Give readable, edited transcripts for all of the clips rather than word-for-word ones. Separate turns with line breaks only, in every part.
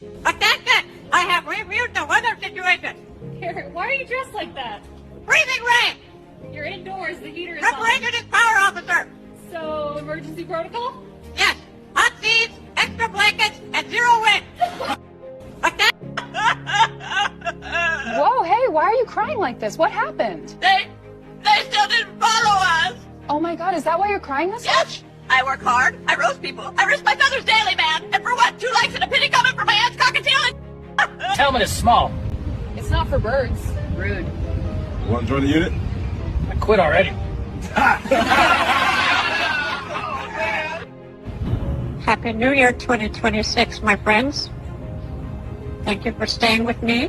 But that's it. I have reviewed the weather situation.
Parrot, why are you dressed like that?
Freezing rain.
You're indoors, the heater is on.
Preparation is power, officer.
So, emergency protocol?
Yes. Hot seats, extra blankets, and zero wind. But that...
Whoa, hey, why are you crying like this? What happened?
They still didn't follow us.
Oh my God, is that why you're crying this much?
Yes. I work hard. I roast people. I risk my feathers daily, man. And for what? 2 legs and a penny coming from my aunt's cockatiel and...
Helmet is small.
It's not for birds. Rude.
You want to join the unit?
I quit already.
Happy New Year 2026, my friends. Thank you for staying with me.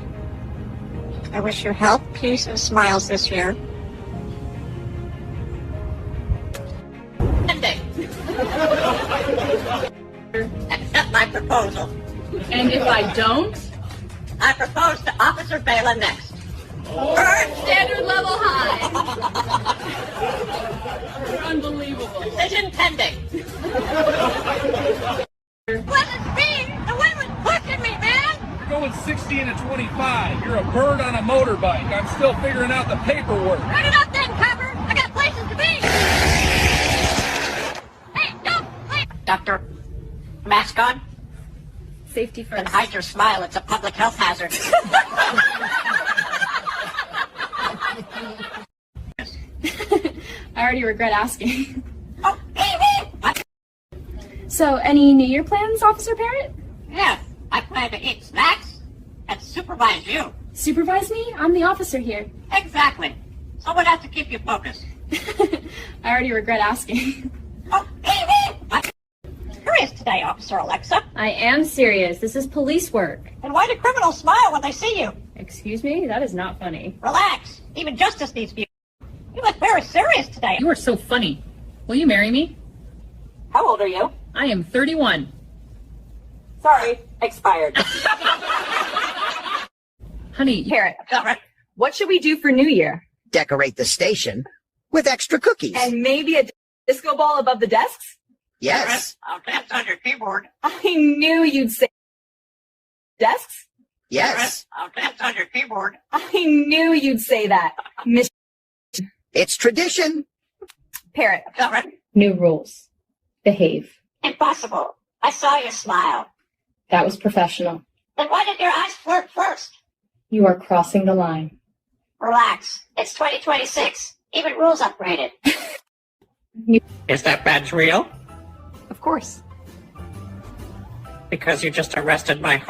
I wish you health, peace, and smiles this year. Ending. Accept my proposal.
And if I don't?
I propose to Officer Bela next.
Standard level high. You're unbelievable.
Decision pending. What is speed? The wind was pushing me, man!
You're going 60 into 25. You're a bird on a motorbike. I'm still figuring out the paperwork.
Run it up then, copper! I got places to be! Hey, don't! Wait! Doctor, mask on?
Safety
And
first.
hide your smile, it's a public health hazard.
I already regret asking.
Oh, hey!
So, any New Year plans, Officer Parrot?
Yeah, I plan to eat snacks and supervise you.
Supervise me? I'm the officer here.
Exactly. Someone has to keep you focused.
I already regret asking.
Oh, hey! I'm serious today, Officer Alexa.
I am serious. This is police work.
And why do criminals smile when they see you?
Excuse me? That is not funny.
Relax. Even justice needs to be. You look very serious today.
You are so funny. Will you marry me?
How old are you?
I am 31.
Sorry, expired.
Honey,
Parrot,
All right.
what should we do for New Year?
Decorate the station with extra cookies.
And maybe a disco ball above the desks?
Yes,
I'll dance on your keyboard.
I knew you'd say desks.
yes,
I'll dance on your keyboard.
I knew you'd say that. Miss
it's tradition.
Parrot,
All right.
New rules. Behave.
Impossible. I saw you smile.
That was professional.
Then why did your eyes flirt first?
You are crossing the line.
Relax. It's 2026. Even rules upgraded. Is that badge real?
of course.
Because you just arrested my heart.